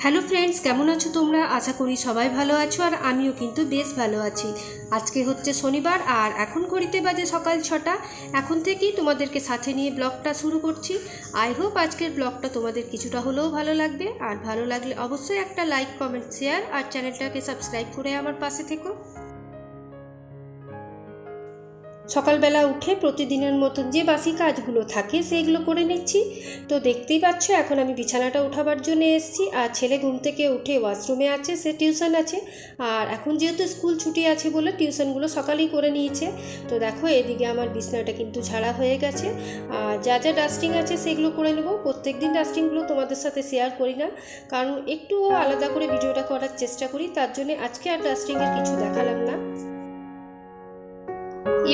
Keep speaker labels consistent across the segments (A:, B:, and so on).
A: Hello friends, কেমন আছো তোমরা? আশা করি সবাই ভালো আছো আর আমিও কিন্তু বেশ ভালো আছি। আজকে হচ্ছে শনিবার আর এখন ঘড়িতে বাজে সকাল 6টা। এখন থেকেই তোমাদেরকে সাথে নিয়ে ব্লগটা শুরু করছি। আই হোপ আজকের ব্লগটা তোমাদের কিছুটা হলেও ভালো লাগবে, আর ভালো লাগলে অবশ্যই একটা লাইক, কমেন্ট, শেয়ার আর চ্যানেলটাকে সাবস্ক্রাইব করে আমার পাশে থেকো। সকালবেলা উঠে প্রতিদিনের মতন যে বাসি কাজগুলো থাকে সেইগুলো করে নিচ্ছি। তো দেখতেই পাচ্ছ এখন আমি বিছানাটা উঠাবার জন্য এসেছি, আর ছেলে ঘুম থেকে উঠে ওয়াশরুমে আছে, সে টিউশন আছে। আর এখন যেহেতু স্কুল ছুটি আছে বলে টিউশনগুলো সকালেই করে নিয়েছে। তো দেখো এদিকে আমার বিছানাটা কিন্তু ঝাড়া হয়ে গেছে, আর যা যা ডাস্টিং আছে সেগুলো করে নেব। প্রত্যেক দিন ডাস্টিংগুলো তোমাদের সাথে শেয়ার করি না, কারণ একটুও আলাদা করে ভিডিওটা করার চেষ্টা করি, তার জন্য আজকে আর ডাস্টিংয়ের কিছু দেখালাম না।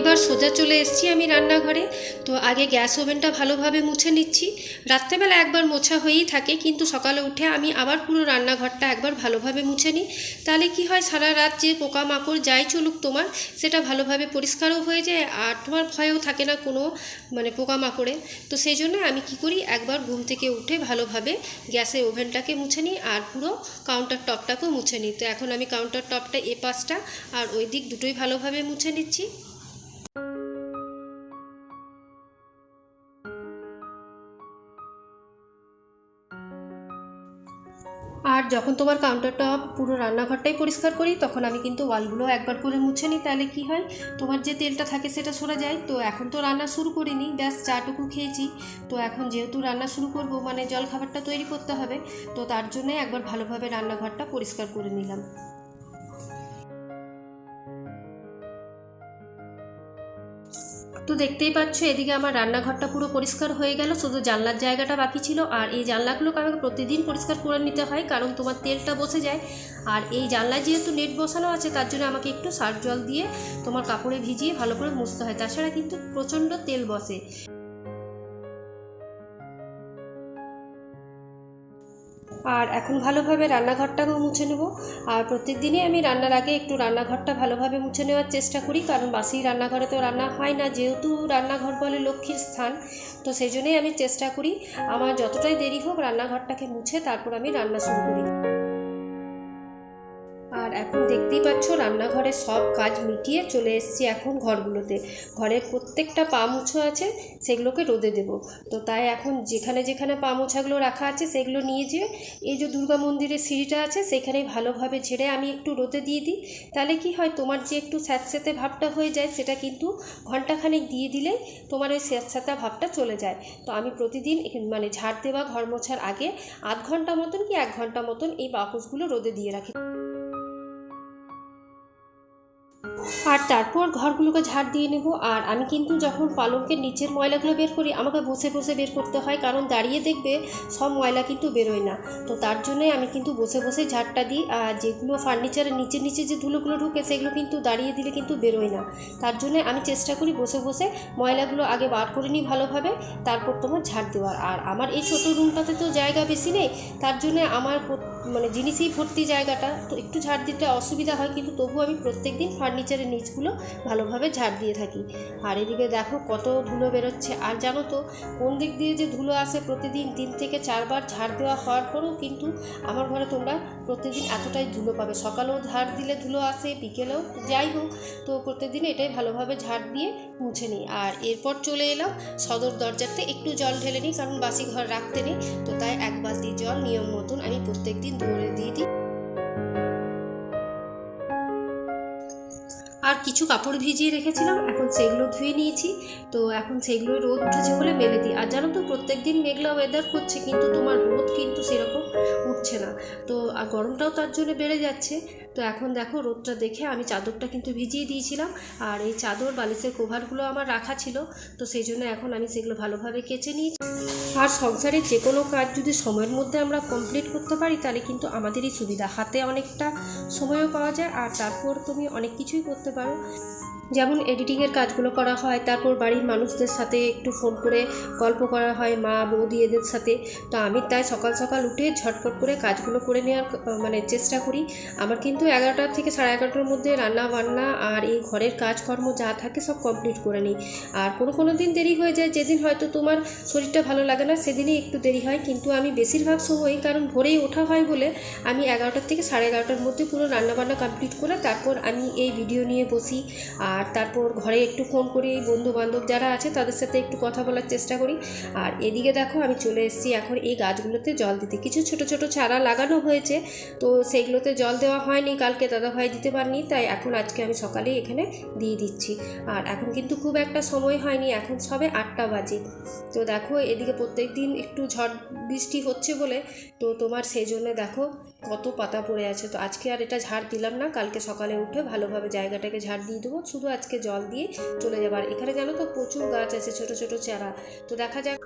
A: এবার সোজা চলে এসেছি আমি রান্নাঘরে। তো আগে গ্যাস ওভেনটা ভালোভাবে মুছে নিচ্ছি। রাত্রেবেলা একবার মোছা হয়েই থাকে, কিন্তু সকালে উঠে আমি আবার পুরো রান্নাঘরটা একবার ভালোভাবে মুছে নিই। তাহলে কি হয়, সারা রাত যে পোকামাকড় যাই চলুক তোমার, সেটা ভালোভাবে পরিষ্কারও হয়ে যায় আর তোমার ভয়ও থাকে না কোনো পোকামাকড়ে। তো সেই জন্য আমি কি করি, একবার ঘুম থেকে উঠে ভালোভাবে গ্যাসের ওভেনটাকে মুছে নিই আর পুরো কাউন্টার টপটাকেও মুছে নিই। তো এখন আমি কাউন্টার টপটা এ পাশটা আর ওই দিক দুটোই ভালোভাবে মুছে নিচ্ছি। আর যখন তোমার কাউন্টারটা পুরো রান্নাঘরটাই পরিষ্কার করি, তখন আমি কিন্তু ওয়ালগুলো একবার করে মুছে নিই। তাহলে কি হয়, তোমার যে তেলটা থাকে সেটা সরে যায়। তো এখন তো রান্না শুরু করিনি, ব্যাস চাটুকু খেয়েছি। তো এখন যেহেতু রান্না শুরু করব, জলখাবারটা তৈরি করতে হবে, তো তার জন্য একবার ভালোভাবে রান্নাঘরটা পরিষ্কার করে নিলাম। তো দেখতেই পাচ্ছ এদিকে আমার রান্নাঘরটা পুরো পরিষ্কার হয়ে গেল, শুধু জানলার জায়গাটা বাকি ছিল। আর এই জানলাগুলোকে আমাকে প্রতিদিন পরিষ্কার করে নিতে হয়, কারণ তোমার তেলটা বসে যায়। আর এই জানলায় যেহেতু নেট বসানো আছে, তার জন্য আমাকে একটু সার্ফ জল দিয়ে তোমার কাপড়ে ভিজিয়ে ভালো করে মুছতে হয়, তাছাড়া কিন্তু প্রচণ্ড তেল বসে। আর এখন ভালোভাবে রান্নাঘরটাকেও মুছে নেব। আর প্রত্যেক দিনই আমি রান্নার আগে একটু রান্নাঘরটা ভালোভাবে মুছে নেওয়ার চেষ্টা করি, কারণ বাসি রান্নাঘরে তো রান্না হয় না, যেহেতু রান্নাঘর বলে লক্ষ্মীর স্থান। তো সেই জন্যই আমি চেষ্টা করি আমার যতটাই দেরি হোক রান্নাঘরটাকে মুছে তারপর আমি রান্না শুরু করি। আর এখন দেখতেই পাচ্ছ রান্নাঘরের সব কাজ মিটিয়ে চলে এসেছি এখন ঘরগুলোতে। ঘরের প্রত্যেকটা পা মুছো আছে, সেগুলোকে রোদে দেব। তো তাই এখন যেখানে যেখানে পা মোছাগুলো রাখা আছে সেগুলো নিয়ে যেয়ে এই যে দুর্গা মন্দিরের সিঁড়িটা আছে সেখানে ভালোভাবে ঝেড়ে আমি একটু রোদে দিয়ে দিই। তাহলে কি হয়, তোমার যে একটু স্যাঁতস্যাঁতে ভাবটা হয়ে যায়, সেটা কিন্তু ঘন্টাখানেক দিয়ে দিলেই তোমার ওই স্যাঁতস্যাঁতা ভাবটা চলে যায়। তো আমি প্রতিদিন ঝাড় দেওয়া ঘর মোছার আগে আধ ঘন্টা মতন কি 1 ঘন্টা মতন এই বাকসগুলো রোদে দিয়ে রাখি। আর তারপর ঘরগুলোকে ঝাড় দিয়ে নেব। আর আমি কিন্তু যখন পালঙ্কের নিচের ময়লাগুলো বের করি, আমাকে বসে বসে বের করতে হয়, কারণ দাঁড়িয়ে দেখবে সব ময়লা কিন্তু বেরোয় না। তো তার জন্যই আমি কিন্তু বসে বসে ঝাড়টা দিই। আর যেগুলো ফার্নিচারের নিচে নিচে যে ধুলোগুলো ঢুকে, সেগুলো কিন্তু দাঁড়িয়ে দিলে কিন্তু বেরোয় না। তার জন্য আমি চেষ্টা করি বসে বসে ময়লাগুলো আগে বার করে নিই ভালোভাবে, তারপর তোমার ঝাড় দেওয়ার। আর আমার এই ছোটো রুমটাতে তো জায়গা বেশি নেই, তার জন্য আমার জিনিসই ভর্তি জায়গাটা, তো একটু ঝাড় দিতে অসুবিধা হয়, কিন্তু তবু আমি প্রত্যেক দিন ফার্নিচারের নিচগুলো ভালোভাবে ঝাড় দিয়ে থাকি। আর এদিকে দেখো কত ধুলো বেরোচ্ছে। আর জানো তো কোন দিক দিয়ে যে ধুলো আসে, প্রতিদিন 3 থেকে 4 বার ঝাড় দেওয়া হওয়ার পরেও কিন্তু আমার ঘরে তোমরা প্রতিদিন এতটাই ধুলো পাবে। সকালেও ঝাড় দিলে ধুলো আসে, বিকেলেও, যাই হোক। তো প্রত্যেকদিন এটাই ভালোভাবে ঝাড় দিয়ে মুছে নিই। আর এরপর চলে এলাম সদর দরজাতে একটু জল ঢেলে নিই, কারণ বাসি ঘর রাখতে নেই। তো তাই 1 বালতি জল নিয়ম মতন আমি প্রত্যেক দিন ধরে দিয়ে দিই। আর কিছু কাপড় ভিজিয়ে রেখেছিলাম, এখন সেগুলো ধুয়ে নিয়েছি। তো এখন সেগুলো রোদ উঠেছে বলে মেলে দিই। আর জানো তো প্রত্যেক দিন মেঘলা ওয়েদার করছে, কিন্তু তোমার রোদ কিন্তু সেরকম উঠছে না। তো আর গরমটাও তার জন্য বেড়ে যাচ্ছে। তো এখন দেখো রোদটা দেখে আমি চাদরটা কিন্তু ভিজিয়ে দিয়েছিলাম, আর এই চাদর বালিশের কভারগুলো আমার রাখা ছিল। তো সেই জন্য এখন আমি সেগুলো ভালোভাবে কেচে নিয়েছি। আর সংসারের যে কোনো কাজ যদি সময়ের মধ্যে আমরা কমপ্লিট করতে পারি, তাহলে কিন্তু আমাদেরই সুবিধা, হাতে অনেকটা সময়ও পাওয়া যায়, আর তারপর তুমি অনেক কিছুই করতে পারো। যেমন এডিটিংয়ের কাজগুলো করা হয়, তারপর বাড়ির মানুষদের সাথে একটু ফোন করে গল্প করা হয় মা বৌদি এদের সাথে। তো আমি তাই সকাল সকাল উঠে ঝটপট করে কাজগুলো করে নেওয়ার চেষ্টা করি। আমার কিন্তু 11টা থেকে 11:30টার মধ্যে রান্না বান্না আর এই ঘরের কাজকর্ম যা থাকে সব কমপ্লিট করে নিই। আর কোনো দিন দেরি হয়ে যায়, যেদিন হয়তো তোমার শরীরটা ভালো লাগে না সেদিনই একটু দেরি হয়, কিন্তু আমি বেশিরভাগ সময়ই, কারণ ভোরেই ওঠা হয় বলে, আমি 11টা থেকে 11:30টার মধ্যে পুরো রান্নাবান্না কমপ্লিট করে তারপর আমি এই ভিডিও নিয়ে বসি। আর তারপর ঘরে একটু ফোন করি, বন্ধু বান্ধব যারা আছে তাদের সাথে একটু কথা বলার চেষ্টা করি। আর এদিকে দেখো আমি চলে এসেছি এখন এই গাছগুলোতে জল দিতে। কিছু ছোট ছোট চারা লাগানো হয়েছে, তো সেইগুলোতে জল দেওয়া হয়নি, কালকে দাদাভাই দিতে পারেনি, তাই এখন আজকে আমি সকালেই এখানে দিয়ে দিচ্ছি। আর এখন কিন্তু খুব একটা সময় হয়নি, এখন সবে 8টা বাজে। তো দেখো এদিকে প্রত্যেক দিন একটু ঝড় বৃষ্টি হচ্ছে বলে তো তোমার সেই জন্য দেখো কত পাতা পড়ে আছে। তো আজকে আর এটা ঝাড় দিলাম না, কালকে সকালে উঠে ভালোভাবে জায়গাটাকে ঝাড় দিয়ে দেবো, শুধু আজকে জল দিয়ে চলে যাবার। এখানে জানো তো প্রচুর গাছ আছে, ছোট ছোট চারা, তো দেখা যাক।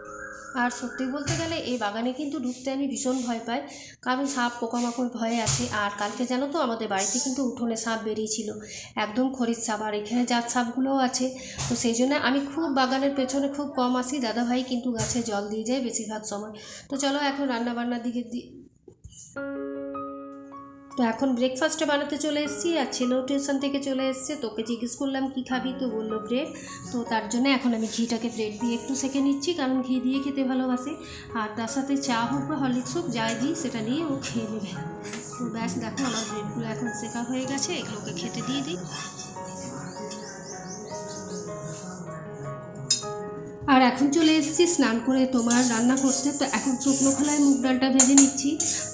A: আর সত্যি বলতে গেলে এই বাগানে কিন্তু ঢুকতে আমি ভীষণ ভয় পাই, কারণ সাপ পোকামাকড় ভয়ে আছে। আর কালকে জানো তো আমাদের বাড়িতে কিন্তু উঠোনে সাপ বেরিয়েছিল, একদম খরিদ সাপ, আর এখানে জাত সাপগুলোও আছে। তো সেই জন্য আমি খুব বাগানের পেছনে খুব কম আসি, দাদাভাই কিন্তু গাছে জল দিয়ে যায় বেশিরভাগ সময়। তো চলো এখন রান্নাবান্নার দিকে তো এখন ব্রেকফাস্টটা বানাতে চলে এসেছি। আর ছেলেও টিউশন থেকে চলে এসছে, তোকে জিজ্ঞেস করলাম কী খাবি, তো বললো ব্রেড। তো তার জন্য এখন আমি ঘিটাকে ব্রেড দিয়ে একটু সেঁকে নিচ্ছি, কারণ ঘি দিয়ে খেতে ভালোবাসে। আর তার সাথে চা হোক বা হরলিক্স হোক যাই দিই সেটা নিয়ে ও খেয়ে নেবে। তো ব্যাস দেখো আমার ব্রেডগুলো এখন সেঁকা হয়ে গেছে, এগুলোকে খেতে দিয়ে দিই। আর এখন চলে এসেছি স্নান করে তোমার রান্না করতে। তো এখন শুকনো খোলায় মুগ ডালটা ভেজে নিচ্ছি।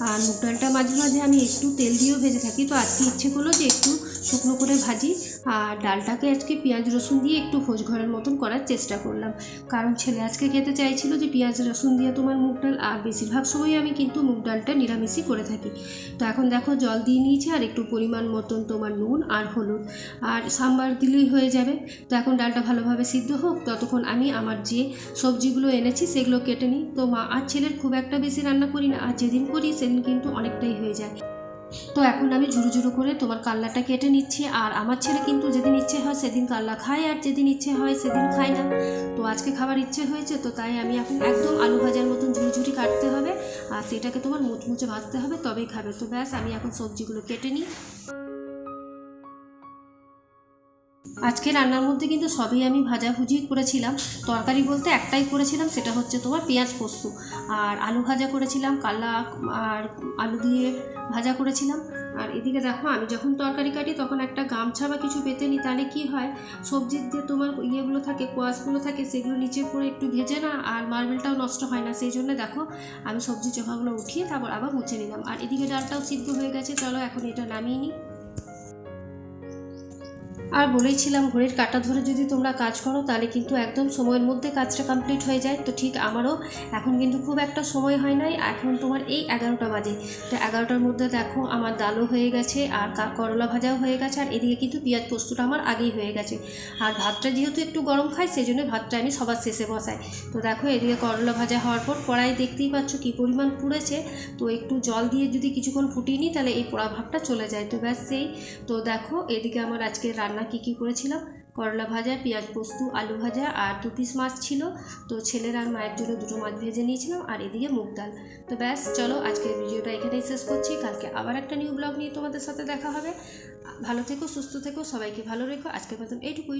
A: আর মুগ ডালটা মাঝে মাঝে আমি একটু তেল দিয়েও ভেজে থাকি, তো আজকে ইচ্ছে করলো যে একটু শুকনো করে ভাজি। আর ডালটাকে আজকে পেঁয়াজ রসুন দিয়ে একটু ভোজ ঘরের মতন করার চেষ্টা করলাম, কারণ ছেলে আজকে খেতে চাইছিল যে পেঁয়াজ রসুন দিয়ে তোমার মুগ ডাল। আর বেশিরভাগ সময় আমি কিন্তু মুগ ডালটা নিরামিষই করে থাকি। তো এখন দেখো জল দিয়ে নিয়েছি, আর একটু পরিমাণ মতন তোমার নুন আর হলুদ আর সাম্বার দিলেই হয়ে যাবে। তো এখন ডালটা ভালোভাবে সিদ্ধ হোক, ততক্ষণ আমি আমার যে সবজিগুলো এনেছি সেগুলো কেটে নিই। তো মা আর ছেলের খুব একটা বেশি রান্না করি না, আর যেদিন করি সেদিন কিন্তু অনেকটাই হয়ে যায়। তো এখন আমি ঝুরু ঝুরু করে তোমার কাল্লাটা কেটে নিচ্ছি। আর আমার ছেলে কিন্তু যেদিন ইচ্ছে হয় সেদিন কাল্লা খায়, আর যেদিন ইচ্ছে হয় সেদিন খায় না। তো আজকে খাবার ইচ্ছে হয়েছে, তো তাই আমি এখন একদম আলু ভাজার মতন ঝুরঝুরি কাটতে হবে, আর সেটাকে তোমার মুচমুচে ভাজতে হবে, তবেই খাবে। তো ব্যাস আমি এখন সবজিগুলো কেটে নিই। আজকে রান্নার মধ্যে কিন্তু সবই আমি ভাজাভুজি করেছিলাম। তরকারি বলতে একটাই করেছিলাম, সেটা হচ্ছে তোমার পেঁয়াজ পোস্ত। আর আলু ভাজা করেছিলাম, কাল্লা আর আলু দিয়ে ভাজা করেছিলাম। আর এদিকে দেখো আমি যখন তরকারি কাটি তখন একটা গামছা বা কিছু পেতে নিই, তাহলে কি হয় সবজির যে তোমার ইয়েগুলো থাকে, কোয়াশগুলো থাকে, সেগুলো নিচে পড়ে একটু ভেজে না, আর মার্বেলটাও নষ্ট হয় না। সেই জন্য দেখো আমি সবজির চোখাগুলো উঠিয়ে তারপর আবার মুছে নিলাম। আর এদিকে ডালটাও সিদ্ধ হয়ে গেছে, চলো এখন এটা নামিয়ে নিই। আর বলেইছিলাম ঘড়ির কাঁটা ধরে যদি তোমরা কাজ করো তাহলে কিন্তু একদম সময়ের মধ্যে কাজটা কমপ্লিট হয়ে যায়। তো ঠিক আমারও এখন কিন্তু খুব একটা সময় হয় নাই, এখন তোমার এই 11টা বাজে। তো 11টার মধ্যে দেখো আমার ডালও হয়ে গেছে, আর করলা ভাজাও হয়ে গেছে, আর এদিকে কিন্তু পেঁয়াজ পোস্তটা আমার আগেই হয়ে গেছে। আর ভাতটা যেহেতু একটু গরম খাই সেই জন্য ভাতটা আমি সবার শেষে বসাই। তো দেখো এদিকে করলা ভাজা হওয়ার পর কড়াই দেখতেই পাচ্ছ কী পরিমাণ পুড়েছে। তো একটু জল দিয়ে যদি কিছুক্ষণ ফুটিয়ে নিই তাহলে এই পোড়া ভাবটা চলে যায়। তো ব্যাস সেই। তো দেখো এদিকে আমার আজকে রান্না কী করেছিলাম, করলা ভাজা, পেঁয়াজ পোস্ত, আলু ভাজা, আর 2 পিস মাছ ছিল। তো ছেলের আর মায়ের জন্য 2টো মাছ ভেজে নিয়েছিলাম, আর এদিকে মুগ ডাল। তো ব্যাস চলো আজকের ভিডিওটা এখানেই শেষ করছি, কালকে আবার একটা নিউ ব্লগ নিয়ে তোমাদের সাথে দেখা হবে। ভালো থেকো, সুস্থ থেকো, সবাইকে ভালো রেখো। আজকের মতন এইটুকুই।